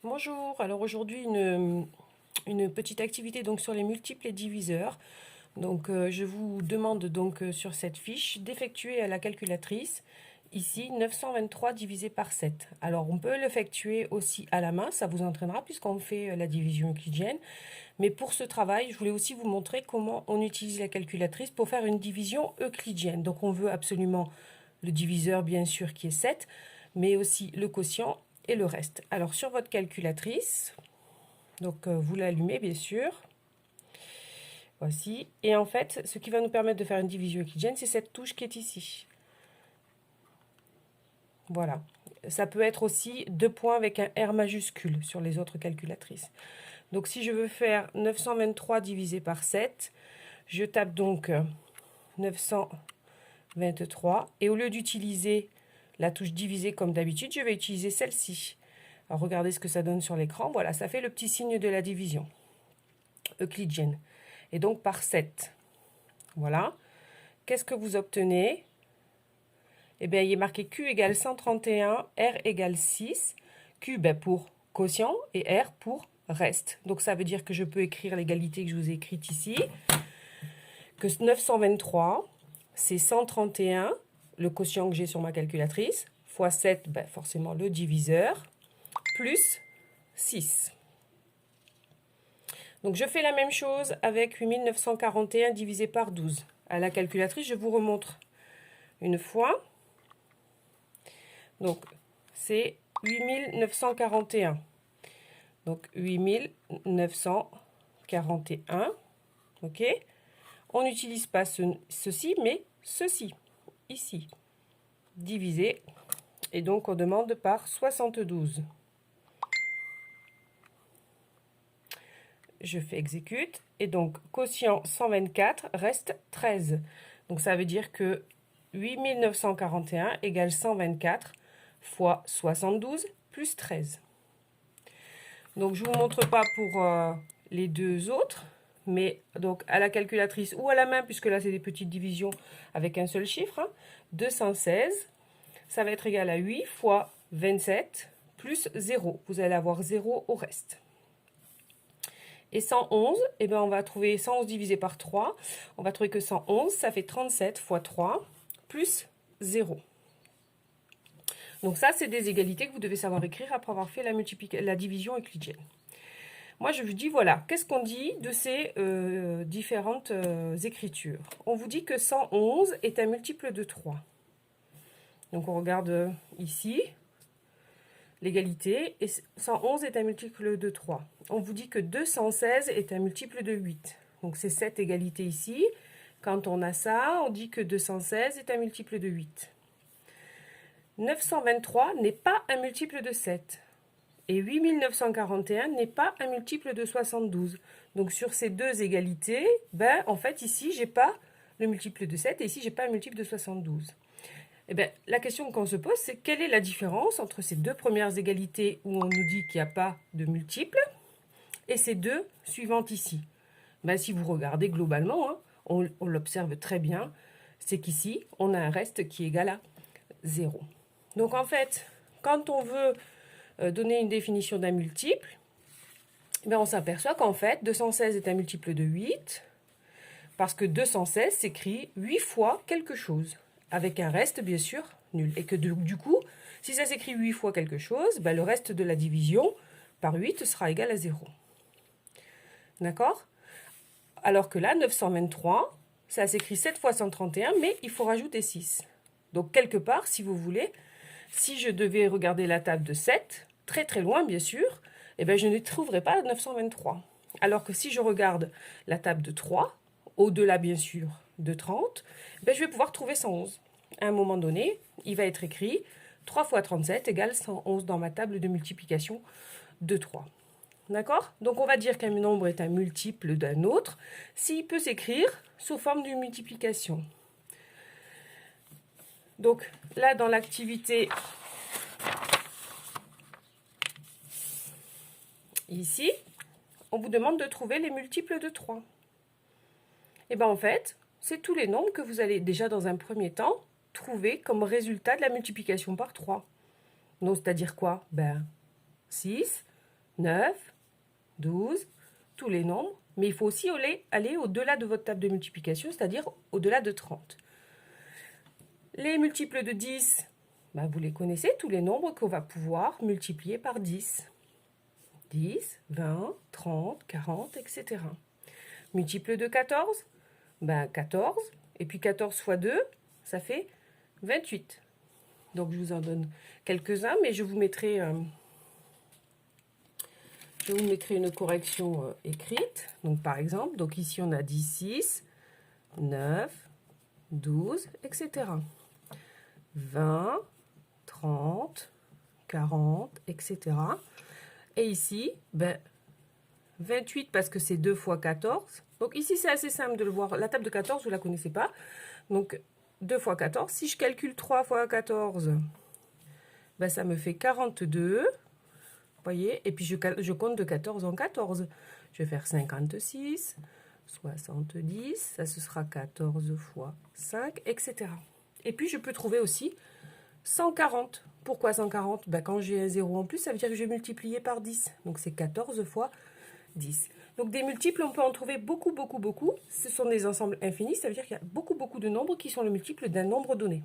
Bonjour, alors aujourd'hui une petite activité donc sur les multiples et diviseurs. Donc je vous demande donc sur cette fiche d'effectuer à la calculatrice ici 923 divisé par 7. Alors on peut l'effectuer aussi à la main, ça vous entraînera puisqu'on fait la division euclidienne. Mais pour ce travail, je voulais aussi vous montrer comment on utilise la calculatrice pour faire une division euclidienne. Donc on veut absolument le diviseur bien sûr qui est 7, mais aussi le quotient et le reste. Alors sur votre calculatrice, donc vous l'allumez bien sûr. Voici. Et en fait, ce qui va nous permettre de faire une division euclidienne, c'est cette touche qui est ici. Voilà. Ça peut être aussi 2 points avec un R majuscule sur les autres calculatrices. Donc si je veux faire 923 divisé par 7, je tape donc 923. Et au lieu d'utiliser la touche diviser comme d'habitude, je vais utiliser celle-ci. Alors regardez ce que ça donne sur l'écran. Voilà, ça fait le petit signe de la division euclidienne. Et donc par 7. Voilà. Qu'est-ce que vous obtenez? Eh bien, il est marqué Q égale 131, R égale 6. Q pour quotient et R pour reste. Donc ça veut dire que je peux écrire l'égalité que je vous ai écrite ici. Que 923, c'est 131, le quotient que j'ai sur ma calculatrice, fois 7, forcément le diviseur, plus 6. Donc je fais la même chose avec 8941 divisé par 12. À la calculatrice, je vous remontre une fois. Donc c'est 8941. Donc 8941. Ok. On n'utilise pas ceci, mais ceci, ici. Divisé. Et donc on demande par 72. Je fais exécute. Et donc quotient 124 reste 13. Donc ça veut dire que 8941 égale 124 fois 72 plus 13. Donc je ne vous montre pas pour les deux autres, mais donc à la calculatrice ou à la main, puisque là c'est des petites divisions avec un seul chiffre, hein, 216, ça va être égal à 8 fois 27 plus 0. Vous allez avoir 0 au reste. Et 111, eh bien on va trouver 111 divisé par 3. On va trouver que 111, ça fait 37 fois 3 plus 0. Donc ça, c'est des égalités que vous devez savoir écrire après avoir fait la division euclidienne. Moi, je vous dis, voilà, qu'est-ce qu'on dit de ces différentes écritures? On vous dit que 111 est un multiple de 3. Donc on regarde ici, l'égalité, et 111 est un multiple de 3. On vous dit que 216 est un multiple de 8. Donc c'est cette égalité ici. Quand on a ça, on dit que 216 est un multiple de 8. 923 n'est pas un multiple de 7. Et 8941 n'est pas un multiple de 72. Donc sur ces deux égalités, en fait ici, j'ai pas le multiple de 7 et ici, j'ai pas un multiple de 72. Eh bien, la question qu'on se pose, c'est quelle est la différence entre ces deux premières égalités où on nous dit qu'il n'y a pas de multiple et ces deux suivantes ici? Si vous regardez globalement, hein, on l'observe très bien, c'est qu'ici, on a un reste qui est égal à 0. Donc en fait, quand on veut donner une définition d'un multiple, on s'aperçoit qu'en fait, 216 est un multiple de 8, parce que 216 s'écrit 8 fois quelque chose, avec un reste, bien sûr, nul. Et que du coup, si ça s'écrit 8 fois quelque chose, le reste de la division par 8 sera égal à 0. D'accord? Alors que là, 923, ça s'écrit 7 fois 131, mais il faut rajouter 6. Donc, quelque part, si vous voulez, si je devais regarder la table de 7, très très loin bien sûr, je ne trouverai pas 923. Alors que si je regarde la table de 3, au-delà bien sûr de 30, je vais pouvoir trouver 111. À un moment donné, il va être écrit 3 fois 37 égale 111 dans ma table de multiplication de 3. D'accord? Donc on va dire qu'un nombre est un multiple d'un autre s'il peut s'écrire sous forme d'une multiplication. Donc là, dans l'activité ici, on vous demande de trouver les multiples de 3. Et en fait, c'est tous les nombres que vous allez déjà dans un premier temps trouver comme résultat de la multiplication par 3. Donc c'est-à-dire quoi? 6, 9, 12, tous les nombres. Mais il faut aussi aller au-delà de votre table de multiplication, c'est-à-dire au-delà de 30. Les multiples de 10, ben vous les connaissez, tous les nombres qu'on va pouvoir multiplier par 10. 10, 20, 30, 40, etc. Multiple de 14, ben 14, et puis 14 fois 2, ça fait 28. Donc je vous en donne quelques-uns, mais je vous mettrai une correction écrite. Donc par exemple, donc ici on a 10, 6, 9, 12, etc. 20, 30, 40, etc. Et ici, ben, 28 parce que c'est 2 fois 14. Donc ici, c'est assez simple de le voir. La table de 14, vous ne la connaissez pas. Donc 2 fois 14. Si je calcule 3 fois 14, ben, ça me fait 42. Vous voyez? Et puis je compte de 14 en 14. Je vais faire 56, 70. Ça, ce sera 14 fois 5, etc. Et puis, je peux trouver aussi 140. Pourquoi 140? Ben, quand j'ai un 0 en plus, ça veut dire que je vais multiplier par 10. Donc, c'est 14 fois 10. Donc, des multiples, on peut en trouver beaucoup, beaucoup, beaucoup. Ce sont des ensembles infinis. Ça veut dire qu'il y a beaucoup, beaucoup de nombres qui sont le multiple d'un nombre donné.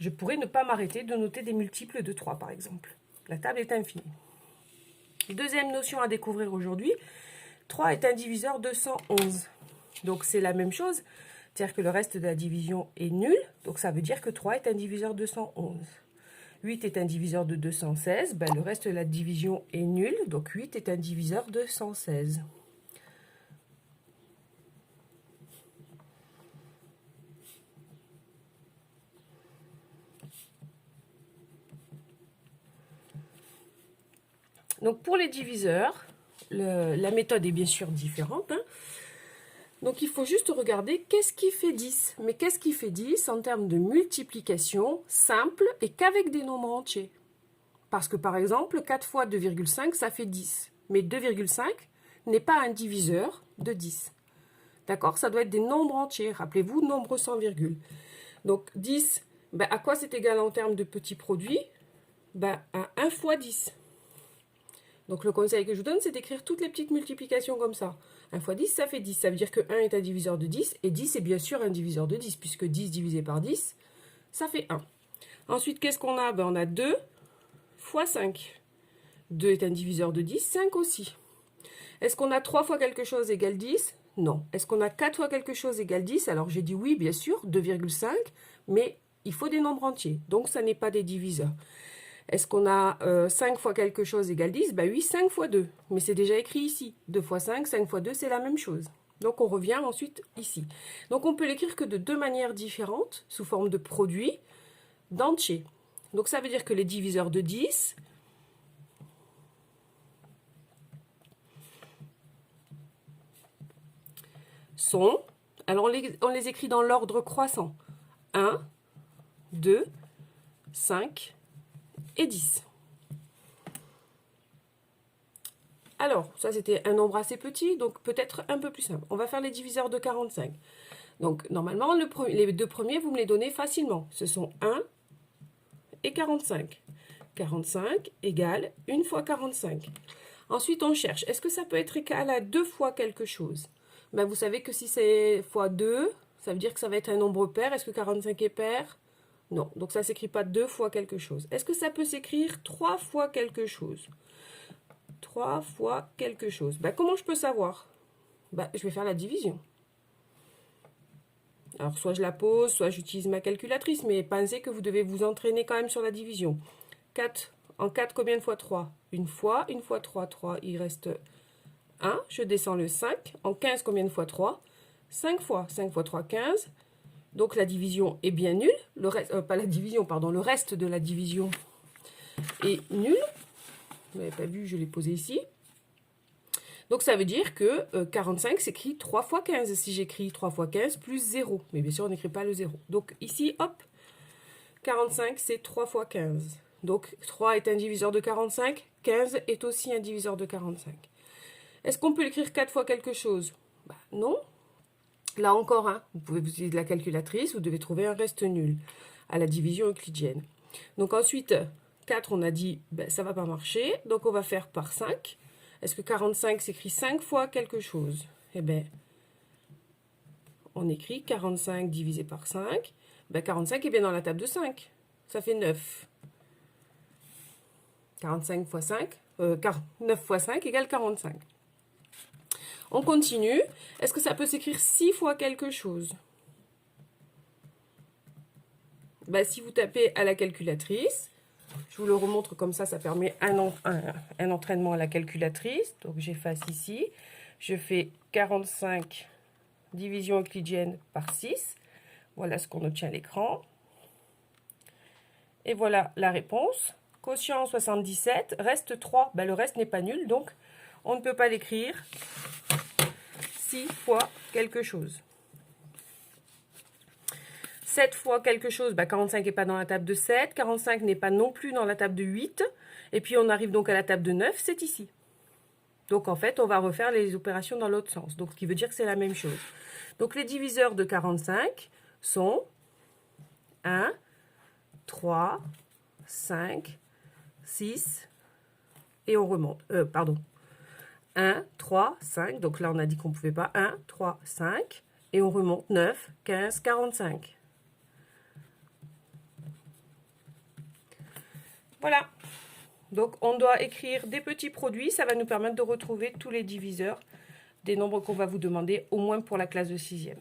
Je pourrais ne pas m'arrêter de noter des multiples de 3, par exemple. La table est infinie. Deuxième notion à découvrir aujourd'hui. 3 est un diviseur de 111. Donc, c'est la même chose. C'est-à-dire que le reste de la division est nul. Donc, ça veut dire que 3 est un diviseur de 111. 8 est un diviseur de 216. Ben, le reste de la division est nul. Donc, 8 est un diviseur de 116. Donc, pour les diviseurs, la méthode est bien sûr différente. Donc, il faut juste regarder qu'est-ce qui fait 10. Mais qu'est-ce qui fait 10 en termes de multiplication simple et qu'avec des nombres entiers? Parce que, par exemple, 4 fois 2,5, ça fait 10. Mais 2,5 n'est pas un diviseur de 10. D'accord? Ça doit être des nombres entiers. Rappelez-vous, nombre sans virgule. Donc, 10, ben, à quoi c'est égal en termes de petits produits? Ben, à 1 fois 10. Donc, le conseil que je vous donne, c'est d'écrire toutes les petites multiplications comme ça. 1 fois 10, ça fait 10. Ça veut dire que 1 est un diviseur de 10. Et 10 est bien sûr un diviseur de 10, puisque 10 divisé par 10, ça fait 1. Ensuite, qu'est-ce qu'on a? Ben, on a 2 fois 5. 2 est un diviseur de 10, 5 aussi. Est-ce qu'on a 3 fois quelque chose égale 10? Non. Est-ce qu'on a 4 fois quelque chose égale 10? Alors, j'ai dit oui, bien sûr, 2,5, mais il faut des nombres entiers. Donc, ça n'est pas des diviseurs. Est-ce qu'on a 5 fois quelque chose égale 10? Ben oui, 5 fois 2. Mais c'est déjà écrit ici. 2 fois 5, 5 fois 2, c'est la même chose. Donc, on revient ensuite ici. Donc, on peut l'écrire que de deux manières différentes, sous forme de produit, d'entiers. Donc, ça veut dire que les diviseurs de 10... sont, alors on les écrit dans l'ordre croissant, 1, 2, 5 et 10. Alors, ça c'était un nombre assez petit, donc peut-être un peu plus simple. On va faire les diviseurs de 45. Donc, normalement, les deux premiers, vous me les donnez facilement. Ce sont 1 et 45. 45 égale 1 fois 45. Ensuite, on cherche. Est-ce que ça peut être égal à 2 fois quelque chose? Ben, vous savez que si c'est fois 2, ça veut dire que ça va être un nombre pair. Est-ce que 45 est pair? Non. Donc, ça ne s'écrit pas 2 fois quelque chose. Est-ce que ça peut s'écrire 3 fois quelque chose? 3 fois quelque chose. Ben, comment je peux savoir? Ben, je vais faire la division. Alors, soit je la pose, soit j'utilise ma calculatrice, mais pensez que vous devez vous entraîner quand même sur la division. 4, en 4, combien de fois 3? Une fois 3, 3, il reste 1, je descends le 5. En 15, combien de fois 3? 5 fois. 5 fois 3, 15. Donc la division est bien nulle. Le reste, pas la division, pardon. Le reste de la division est nul. Vous n'avez pas vu, je l'ai posé ici. Donc ça veut dire que 45 s'écrit 3 fois 15. Si j'écris 3 fois 15 plus 0. Mais bien sûr, on n'écrit pas le 0. Donc ici, hop, 45, c'est 3 fois 15. Donc 3 est un diviseur de 45. 15 est aussi un diviseur de 45. Est-ce qu'on peut l'écrire 4 fois quelque chose? Ben, non. Là encore, hein, vous pouvez utiliser la calculatrice, vous devez trouver un reste nul à la division euclidienne. Donc ensuite, 4, on a dit, ben, ça ne va pas marcher. Donc, on va faire par 5. Est-ce que 45 s'écrit 5 fois quelque chose? Eh bien, on écrit 45 divisé par 5. Ben, 45 est bien dans la table de 5. Ça fait 9. 45 fois 5, 9 fois 5 égale 45. On continue. Est-ce que ça peut s'écrire 6 fois quelque chose? Ben, si vous tapez à la calculatrice, je vous le remontre comme ça permet un entraînement à la calculatrice. Donc j'efface ici. Je fais 45 division euclidienne par 6. Voilà ce qu'on obtient à l'écran. Et voilà la réponse. Quotient 77, reste 3. Ben, le reste n'est pas nul, donc on ne peut pas l'écrire 6 fois quelque chose. 7 fois quelque chose, ben 45 n'est pas dans la table de 7, 45 n'est pas non plus dans la table de 8, et puis on arrive donc à la table de 9, c'est ici. Donc en fait, on va refaire les opérations dans l'autre sens, donc ce qui veut dire que c'est la même chose. Donc les diviseurs de 45 sont 1, 3, 5, 6, et on remonte. 1, 3, 5, donc là on a dit qu'on ne pouvait pas. 1, 3, 5, et on remonte 9, 15, 45. Voilà. Donc on doit écrire des petits produits, ça va nous permettre de retrouver tous les diviseurs des nombres qu'on va vous demander, au moins pour la classe de 6e.